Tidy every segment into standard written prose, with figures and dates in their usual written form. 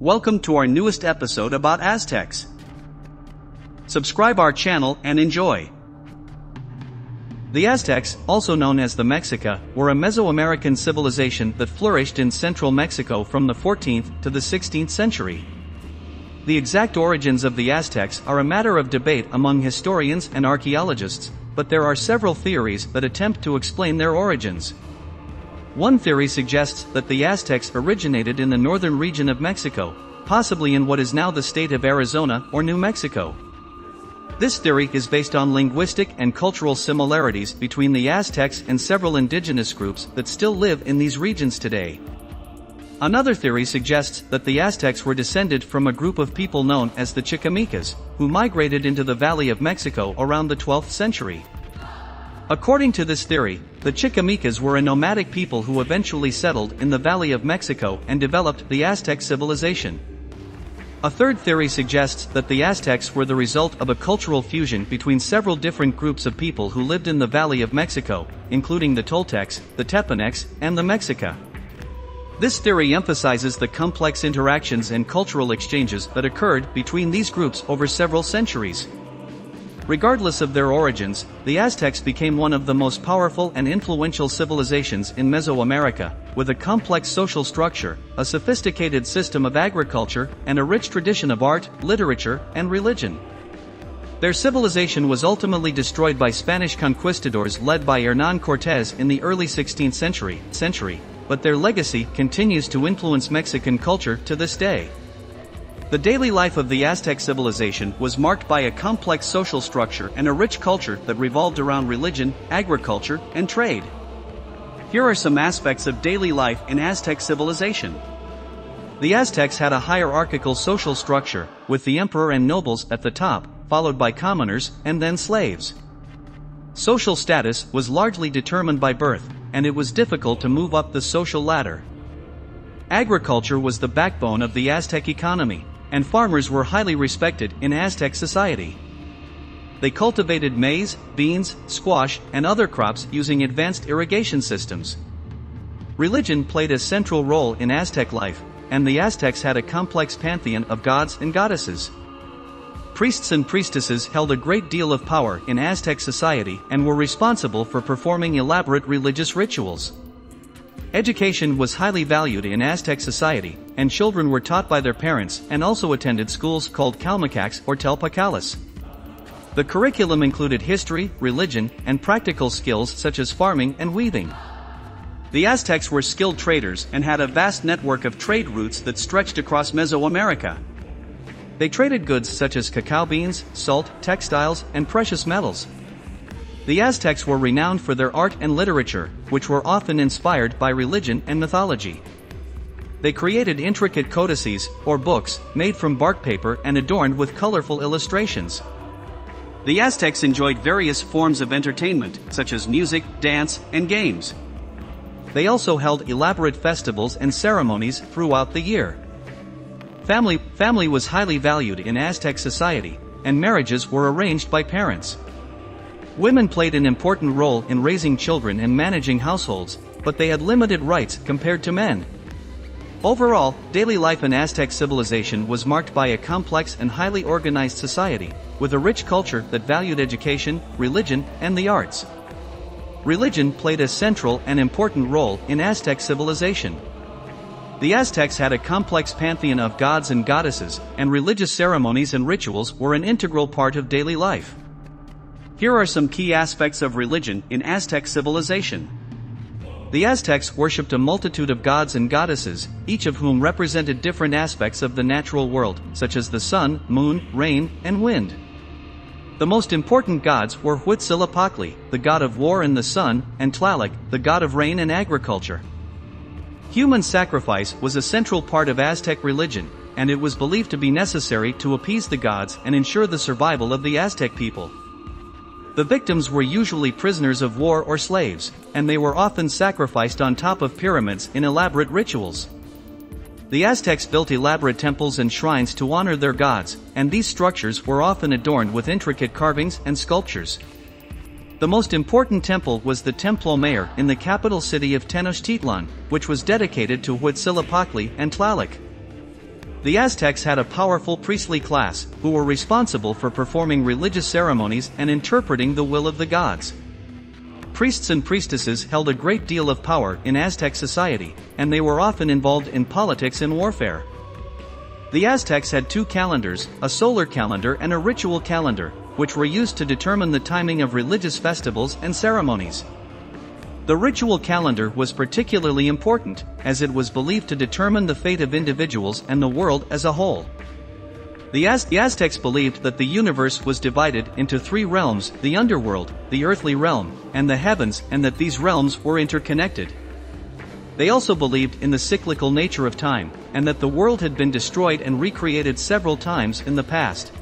Welcome to our newest episode about Aztecs. Subscribe our channel and enjoy. The Aztecs, also known as the Mexica, were a Mesoamerican civilization that flourished in central Mexico from the 14th to the 16th century. The exact origins of the Aztecs are a matter of debate among historians and archaeologists, but there are several theories that attempt to explain their origins. One theory suggests that the Aztecs originated in the northern region of Mexico, possibly in what is now the state of Arizona or New Mexico. This theory is based on linguistic and cultural similarities between the Aztecs and several indigenous groups that still live in these regions today. Another theory suggests that the Aztecs were descended from a group of people known as the Chichimecas, who migrated into the Valley of Mexico around the 12th century. According to this theory, the Chichimecas were a nomadic people who eventually settled in the Valley of Mexico and developed the Aztec civilization. A third theory suggests that the Aztecs were the result of a cultural fusion between several different groups of people who lived in the Valley of Mexico, including the Toltecs, the Tepanecs, and the Mexica. This theory emphasizes the complex interactions and cultural exchanges that occurred between these groups over several centuries. Regardless of their origins, the Aztecs became one of the most powerful and influential civilizations in Mesoamerica, with a complex social structure, a sophisticated system of agriculture, and a rich tradition of art, literature, and religion. Their civilization was ultimately destroyed by Spanish conquistadors led by Hernán Cortés in the early 16th century, but their legacy continues to influence Mexican culture to this day. The daily life of the Aztec civilization was marked by a complex social structure and a rich culture that revolved around religion, agriculture, and trade. Here are some aspects of daily life in Aztec civilization. The Aztecs had a hierarchical social structure, with the emperor and nobles at the top, followed by commoners, and then slaves. Social status was largely determined by birth, and it was difficult to move up the social ladder. Agriculture was the backbone of the Aztec economy, and farmers were highly respected in Aztec society. They cultivated maize, beans, squash, and other crops using advanced irrigation systems. Religion played a central role in Aztec life, and the Aztecs had a complex pantheon of gods and goddesses. Priests and priestesses held a great deal of power in Aztec society and were responsible for performing elaborate religious rituals. Education was highly valued in Aztec society, and children were taught by their parents and also attended schools called calmecacs or telpacales. The curriculum included history, religion, and practical skills such as farming and weaving. The Aztecs were skilled traders and had a vast network of trade routes that stretched across Mesoamerica. They traded goods such as cacao beans, salt, textiles, and precious metals. The Aztecs were renowned for their art and literature, which were often inspired by religion and mythology. They created intricate codices, or books, made from bark paper and adorned with colorful illustrations. The Aztecs enjoyed various forms of entertainment, such as music, dance, and games. They also held elaborate festivals and ceremonies throughout the year. Family was highly valued in Aztec society, and marriages were arranged by parents. Women played an important role in raising children and managing households, but they had limited rights compared to men. Overall, daily life in Aztec civilization was marked by a complex and highly organized society, with a rich culture that valued education, religion, and the arts. Religion played a central and important role in Aztec civilization. The Aztecs had a complex pantheon of gods and goddesses, and religious ceremonies and rituals were an integral part of daily life. Here are some key aspects of religion in Aztec civilization. The Aztecs worshipped a multitude of gods and goddesses, each of whom represented different aspects of the natural world, such as the sun, moon, rain, and wind. The most important gods were Huitzilopochtli, the god of war and the sun, and Tlaloc, the god of rain and agriculture. Human sacrifice was a central part of Aztec religion, and it was believed to be necessary to appease the gods and ensure the survival of the Aztec people. The victims were usually prisoners of war or slaves, and they were often sacrificed on top of pyramids in elaborate rituals. The Aztecs built elaborate temples and shrines to honor their gods, and these structures were often adorned with intricate carvings and sculptures. The most important temple was the Templo Mayor in the capital city of Tenochtitlan, which was dedicated to Huitzilopochtli and Tlaloc. The Aztecs had a powerful priestly class, who were responsible for performing religious ceremonies and interpreting the will of the gods. Priests and priestesses held a great deal of power in Aztec society, and they were often involved in politics and warfare. The Aztecs had two calendars, a solar calendar and a ritual calendar, which were used to determine the timing of religious festivals and ceremonies. The ritual calendar was particularly important, as it was believed to determine the fate of individuals and the world as a whole. The Aztecs believed that the universe was divided into three realms: the underworld, the earthly realm, and the heavens, and that these realms were interconnected. They also believed in the cyclical nature of time, and that the world had been destroyed and recreated several times in the past.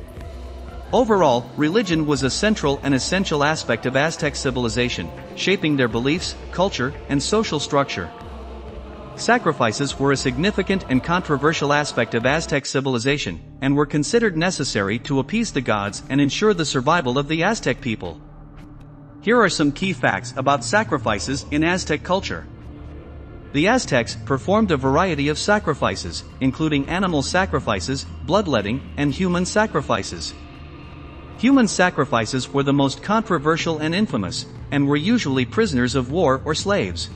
Overall, religion was a central and essential aspect of Aztec civilization, shaping their beliefs, culture, and social structure. Sacrifices were a significant and controversial aspect of Aztec civilization, and were considered necessary to appease the gods and ensure the survival of the Aztec people. Here are some key facts about sacrifices in Aztec culture. The Aztecs performed a variety of sacrifices, including animal sacrifices, bloodletting, and human sacrifices. Human sacrifices were the most controversial and infamous, and were usually prisoners of war or slaves.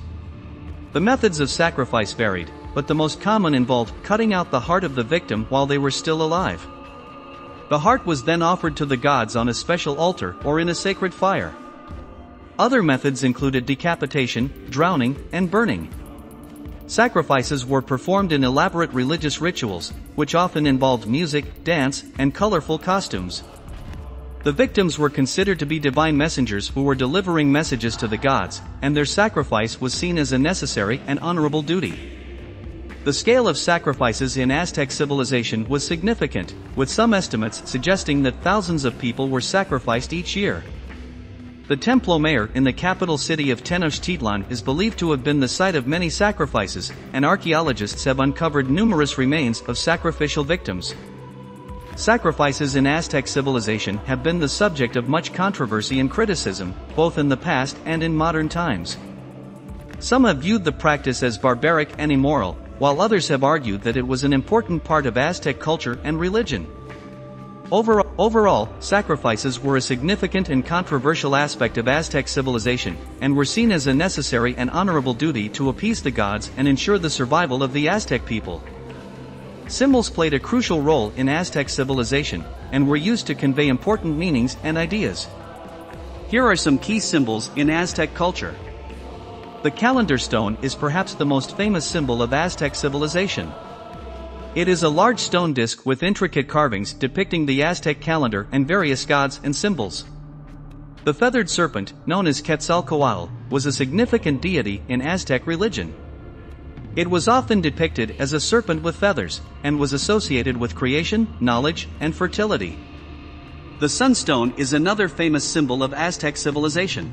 The methods of sacrifice varied, but the most common involved cutting out the heart of the victim while they were still alive. The heart was then offered to the gods on a special altar or in a sacred fire. Other methods included decapitation, drowning, and burning. Sacrifices were performed in elaborate religious rituals, which often involved music, dance, and colorful costumes. The victims were considered to be divine messengers who were delivering messages to the gods, and their sacrifice was seen as a necessary and honorable duty. The scale of sacrifices in Aztec civilization was significant, with some estimates suggesting that thousands of people were sacrificed each year. The Templo Mayor in the capital city of Tenochtitlan is believed to have been the site of many sacrifices, and archaeologists have uncovered numerous remains of sacrificial victims. Sacrifices in Aztec civilization have been the subject of much controversy and criticism, both in the past and in modern times. Some have viewed the practice as barbaric and immoral, while others have argued that it was an important part of Aztec culture and religion. Overall, sacrifices were a significant and controversial aspect of Aztec civilization, and were seen as a necessary and honorable duty to appease the gods and ensure the survival of the Aztec people. Symbols played a crucial role in Aztec civilization, and were used to convey important meanings and ideas. Here are some key symbols in Aztec culture. The calendar stone is perhaps the most famous symbol of Aztec civilization. It is a large stone disc with intricate carvings depicting the Aztec calendar and various gods and symbols. The feathered serpent, known as Quetzalcoatl, was a significant deity in Aztec religion. It was often depicted as a serpent with feathers, and was associated with creation, knowledge, and fertility. The sunstone is another famous symbol of Aztec civilization.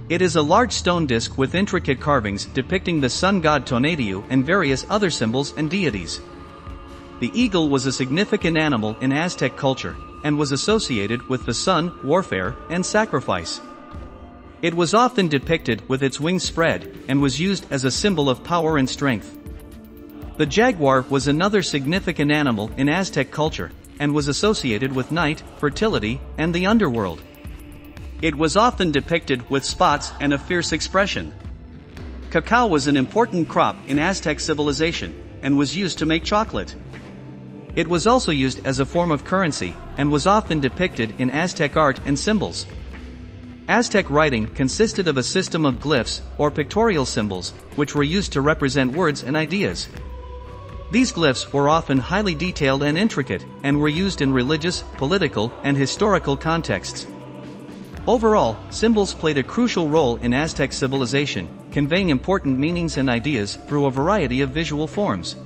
It is a large stone disc with intricate carvings depicting the sun god Tonatiuh and various other symbols and deities. The eagle was a significant animal in Aztec culture, and was associated with the sun, warfare, and sacrifice. It was often depicted with its wings spread, and was used as a symbol of power and strength. The jaguar was another significant animal in Aztec culture, and was associated with night, fertility, and the underworld. It was often depicted with spots and a fierce expression. Cacao was an important crop in Aztec civilization, and was used to make chocolate. It was also used as a form of currency, and was often depicted in Aztec art and symbols. Aztec writing consisted of a system of glyphs, or pictorial symbols, which were used to represent words and ideas. These glyphs were often highly detailed and intricate, and were used in religious, political, and historical contexts. Overall, symbols played a crucial role in Aztec civilization, conveying important meanings and ideas through a variety of visual forms.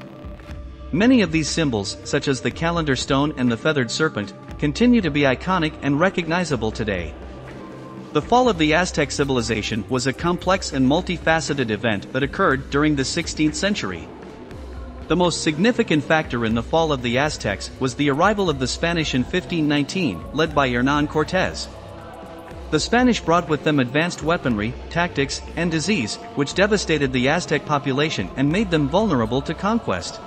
Many of these symbols, such as the calendar stone and the feathered serpent, continue to be iconic and recognizable today. The fall of the Aztec civilization was a complex and multifaceted event that occurred during the 16th century. The most significant factor in the fall of the Aztecs was the arrival of the Spanish in 1519, led by Hernán Cortés. The Spanish brought with them advanced weaponry, tactics, and disease, which devastated the Aztec population and made them vulnerable to conquest.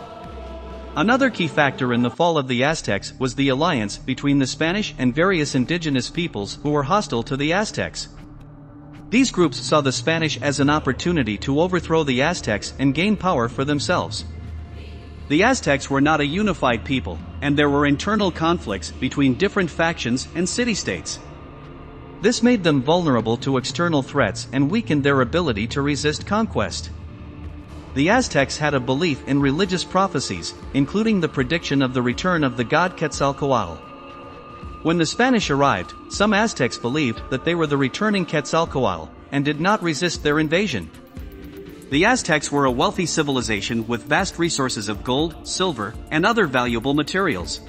Another key factor in the fall of the Aztecs was the alliance between the Spanish and various indigenous peoples who were hostile to the Aztecs. These groups saw the Spanish as an opportunity to overthrow the Aztecs and gain power for themselves. The Aztecs were not a unified people, and there were internal conflicts between different factions and city-states. This made them vulnerable to external threats and weakened their ability to resist conquest. The Aztecs had a belief in religious prophecies, including the prediction of the return of the god Quetzalcoatl. When the Spanish arrived, some Aztecs believed that they were the returning Quetzalcoatl, and did not resist their invasion. The Aztecs were a wealthy civilization with vast resources of gold, silver, and other valuable materials.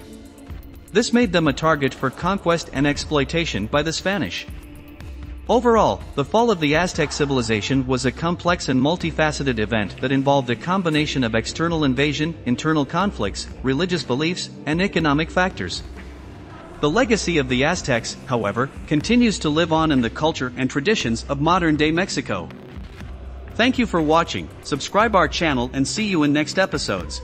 This made them a target for conquest and exploitation by the Spanish. Overall, the fall of the Aztec civilization was a complex and multifaceted event that involved a combination of external invasion, internal conflicts, religious beliefs, and economic factors. The legacy of the Aztecs, however, continues to live on in the culture and traditions of modern-day Mexico. Thank you for watching, subscribe our channel and see you in next episodes.